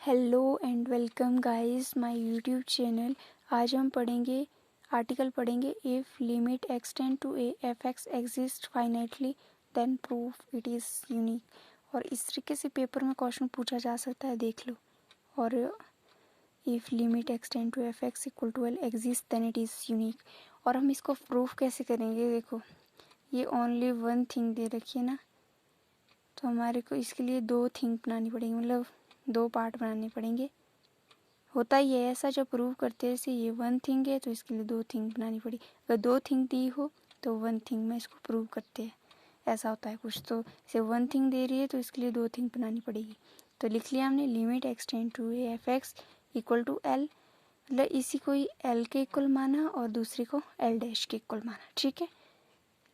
Hello and welcome guys my YouTube channel. आज हम article पढ़ेंगे if limit extend to A F X exist finitely then proof it is unique. और इस तरीके से paper में क्वेश्चन पूछा जा सकता है, देख लो। और if limit extend to F X equal to L exist then it is unique. और हम इसको प्रूफ कैसे करेंगे, देखो ये ओनली वन थिंग दे रखी है ना, तो हमारे को इसके लिए दो थिंग बनानी पड़ेगी, मतलब दो पार्ट बनाने पड़ेंगे। होता ही है ऐसा, जब प्रूव करते हैं ये वन थिंग है तो इसके लिए दो थिंग बनानी पड़ी। अगर दो थिंग दी हो तो वन थिंग में इसको प्रूव करते हैं, ऐसा होता है कुछ। तो इसे वन थिंग दे रही है तो इसके लिए दो थिंग बनानी पड़ेगी। तो लिख लिया हमने limit extend to A F X equal to L, मतलब इसी को ही एल के इक्वल माना और दूसरे को एल डैश के इक्वल माना, ठीक है।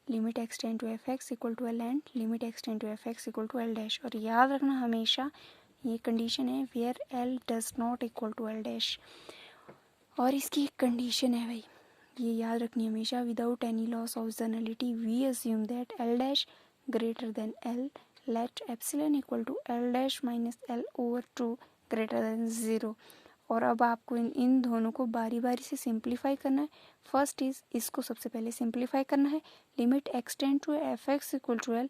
Limit extend to F X equal to L and limit extend to F X equal to L dash. और याद रखना हमेशा ये कंडीशन है where L does not equal to L dash. और इसकी एक कंडीशन है भाई, ये याद रखनी हमेशा, without any loss of generality we assume that L dash greater than L let epsilon equal to L dash minus L over 2 greater than 0। और अब आपको इन दोनों को बारी बारी से सिंप्लीफाई करना है। फर्स्ट इज इसको सबसे पहले सिंप्लीफाई करना है, limit extend to F X equal to L.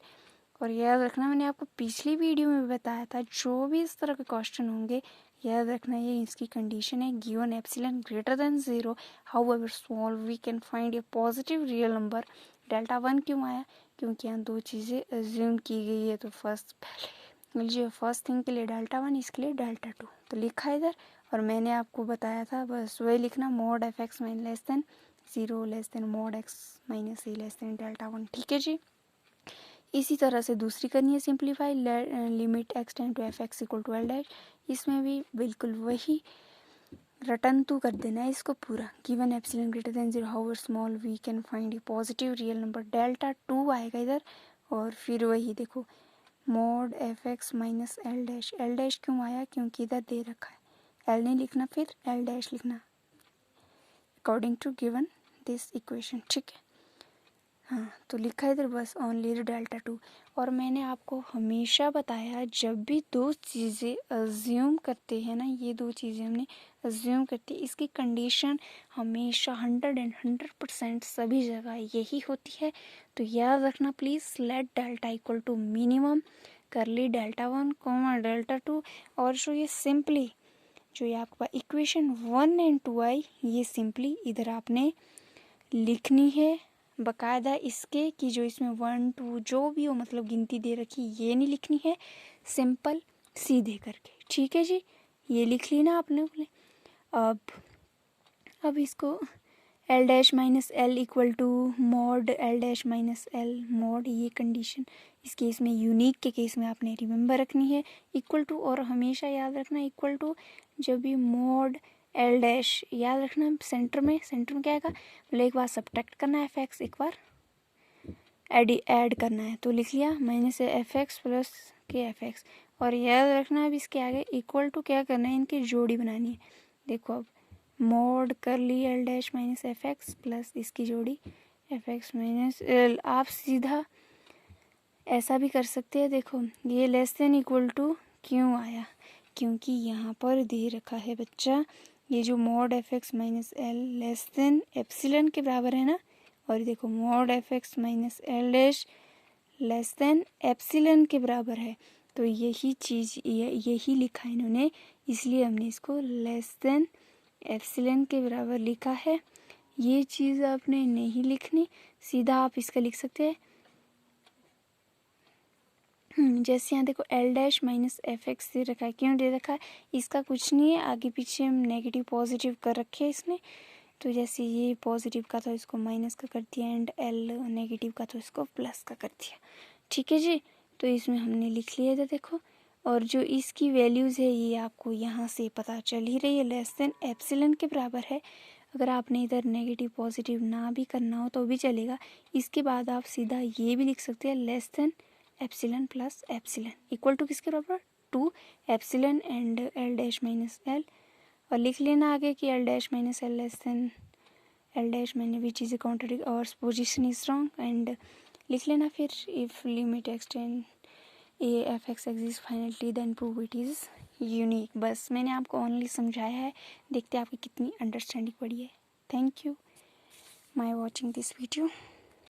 और याद रखना मैंने आपको पिछली वीडियो में बताया था, जो भी इस तरह के क्वेश्चन होंगे याद रखना ये इसकी कंडीशन है, given epsilon greater than 0 however small we can find a positive real number. Delta 1 क्यों आया, क्योंकि यहाँ दो चीज़ें अज्यूम की गई है। तो फर्स्ट थिंग के लिए डेल्टा 1, इसके लिए डेल्टा 2 तो लिखा इधर। और मैंने आपको बताया था बस वही लिखना, mod F X mine less than 0 less than mod X minus A less than delta 1, ठीक है जी। इसी तरह से दूसरी करनी है simplify, limit extend to F X equal to L dash. इसमें भी बिल्कुल वही रटन टू कर देना है इसको पूरा, given epsilon greater than 0 however small we can find a positive real number, delta 2 आएगा इधर। और फिर वही देखो mod F X minus L dash. L dash क्यों आया, क्योंकि इधर दे रखा है, एल नहीं लिखना फिर एल डैश लिखना according to given this equation, ठीक है। हाँ तो लिखा है इधर बस ओनली डेल्टा 2। और मैंने आपको हमेशा बताया जब भी दो चीज़ें अज्यूम करते हैं ना, ये दो चीज़ें हमने अज्यूम करती है, इसकी कंडीशन हमेशा 100% सभी जगह यही होती है। तो याद रखना please, let delta equal to minimum कर ली डेल्टा 1 कॉमा डेल्टा 2। और जो ये सिंपली जो ये आपका इक्वेशन 1 एंड 2 आई, ये सिंपली इधर आपने लिखनी है बकायदा इसके, कि जो इसमें 1 2 जो भी हो, मतलब गिनती दे रखी, ये नहीं लिखनी है, सिंपल सीधे करके, ठीक है जी। ये लिख ली ना आपने बोले। अब इसको L dash minus L equal to mod L dash minus L mod, ये कंडीशन इस केस में यूनिक के केस में आपने रिमेंबर रखनी है, इक्वल टू। और हमेशा याद रखना इक्वल टू जब भी मॉड एल डैश, याद रखना सेंटर में क्या आएगा, मतलब एक बार सब्ट्रैक्ट करना है एफ एक्स, एक बार ऐड करना है, तो लिख लिया माइनस एफ एक्स प्लस के एफ एक्स। और याद रखना अब इसके आगे इक्वल टू क्या करना है, इनकी जोड़ी बनानी है। देखो अब मॉड कर ली L dash minus F X plus इसकी जोड़ी एफ एक्स माइनस एल। आप सीधा ऐसा भी कर सकते हैं, देखो ये लेस देन इक्वल टू क्यों आया, क्योंकि यहाँ पर दे रखा है बच्चा, ये जो mod F X minus L less than epsilon के बराबर है ना। और देखो mod F X minus L dash less than epsilon के बराबर है, तो यही चीज़ यही लिखा है इन्होंने, इसलिए हमने इसको लेस देन एप्सिलॉन के बराबर लिखा है। ये चीज़ आपने नहीं लिखनी, सीधा आप इसका लिख सकते हैं, जैसे यहाँ देखो L dash minus F X दे रखा है, क्यों दे रखा है, इसका कुछ नहीं है, आगे पीछे हम नेगेटिव पॉजिटिव कर रखे हैं इसने। तो जैसे ये पॉजिटिव का था इसको माइनस का कर दिया, एंड एल नेगेटिव का तो इसको प्लस का कर दिया, ठीक है जी। तो इसमें हमने लिख लिया था देखो। और जो इसकी वैल्यूज़ है ये आपको यहाँ से पता चल ही रही है, लेस देन एप्सिलॉन के बराबर है। अगर आपने इधर नेगेटिव पॉजिटिव ना भी करना हो तो भी चलेगा, इसके बाद आप सीधा ये भी लिख सकते हैं less than epsilon plus epsilon equal to किसके बराबर, 2 epsilon and L dash minus L. और लिख लेना आगे कि L dash minus L less than L dash मैंने विच इज काउंटेड और पोजीशन इज रॉन्ग। एंड लिख लेना फिर if limit extend A F X exist finally then prove it is unique. बस मैंने आपको ओनली समझाया है, देखते हैं आपकी कितनी अंडरस्टैंडिंग पड़ी है। Thank you my watching this video.